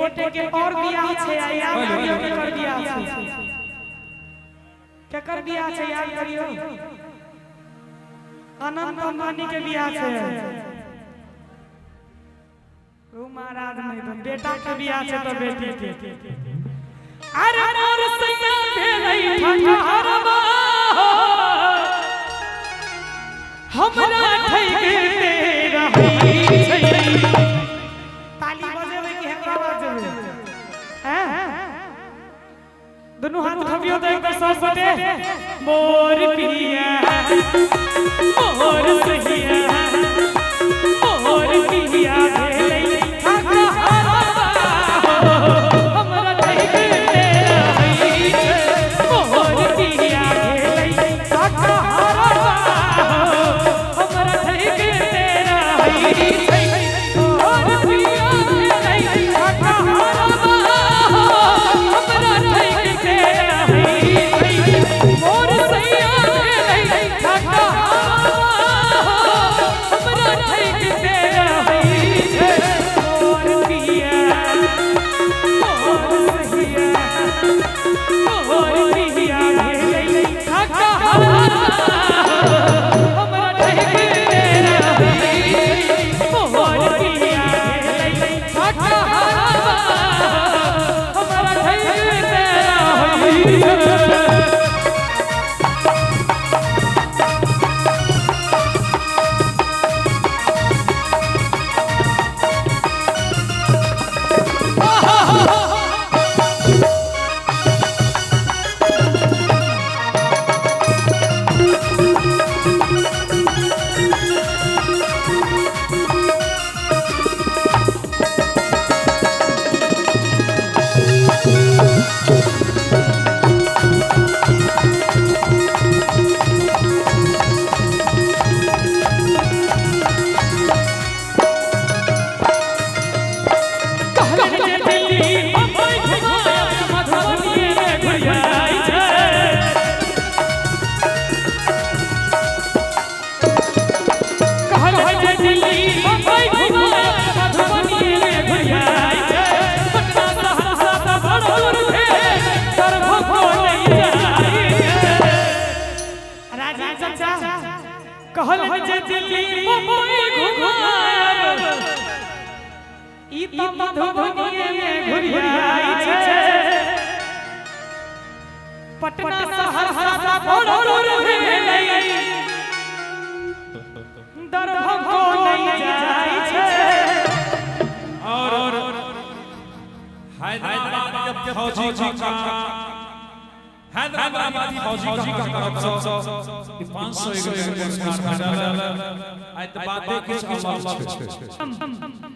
गोटे के और बियाह छे याद करियो के कर बियाह छे के कर बियाह छे याद करियो अनंत अंबानी के बियाह छे ओ महाराज नहीं तो बेटा के बियाह छे तो बेटी के अरे मोर सैया भेलै ठठहरबा हमरा ठैके तेरा हई छै ताली बजेबै कि हमरा बजेबै हैं दोनों हाथ उठाबियो तो एक बार सब बटे मोर पिया मोर सैया मोर पिया भेलै ठठहरबा हमरा ठैके तेरा हई छै मोर पिया भेलै ठठहरबा हमरा ठैके तेरा हई छै मोर पिया भेलै ठठहरबा हमरा ठैके तेरा हई छै मोर सैया भेलै ठठहरबा हमरा ठैके तेरा हई छै मोर पिया मोर सैया मोर पिया भेलै ठठहरबा हमरा ठैके तेरा हई मोर पिया भेलै ठठहरबा हमरा ठैके तेरा हई कहल जे दिल्ली मुंबई घुमाब ई त मधुबनी में घुरियाई छै पटना सहरसा बड़ौर भेलै दरभंगा नहीं जाई छै और हैदराबाद के फौजी का हैदराबादी फौजी का तरफ से 500 पुरस्कार मिला आई त बातें कुछ अलग छै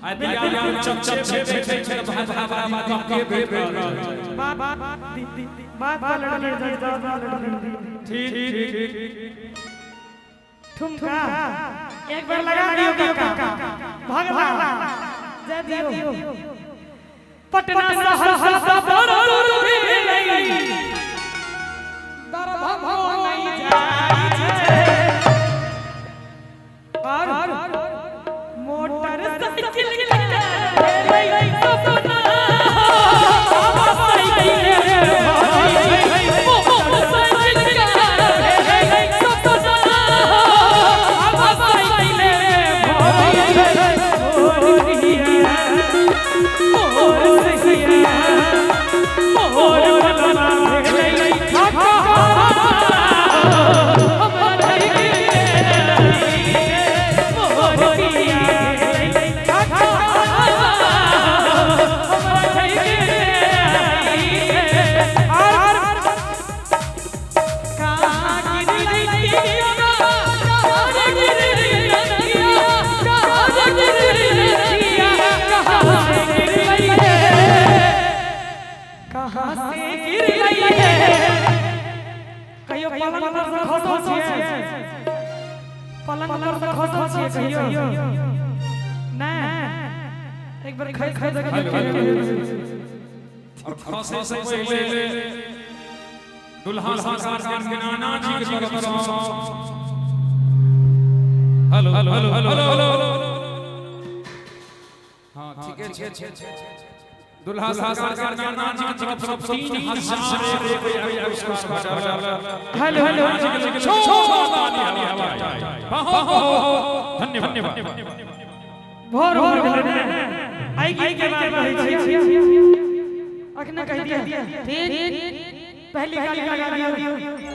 आई दिया चप बैठे छै हैदराबादी के बात लड़ ठीक ठुमका एक बार लगा दियो काका भगवान जय दियो पटना सहरसा बड़ौर भेलै दरभंगा नहीं जाई छै और मोटरसाइकिल भेलै सपना साइकिल मोटरसाइकिल भेलै सपना साइकिल भेलै मोर पिया मोर सैया मोर बलवा भेलै ठठहरबा हमरा ठैके तेरा हई मोर पिया भेलै ठठहरबा हमरा ठैके तेरा हई और कहाँ गिरलै तिया कहाँ गिरलै तिया कहाँ गिरलै तिया कहाँ से गिरलै कहाँ से गिरलै कहियो पलंग पर से खसल छियै पलंग पर से खसल छियै कहियो नहीं एक बार खै देखियो और खसे से पहले दुल्हा सरकार के नाना जी के तरफ से हेलो हेलो हेलो हेलो हां ठीक है दुल्हा सरकार के नाना जी की तरफ से 3000 रुपया पुरस्कार हेलो हेलो धन्यवाद भोर भोर आई के बाद कहै छी अखने कह दिया फिर पहली गाली लगा दियो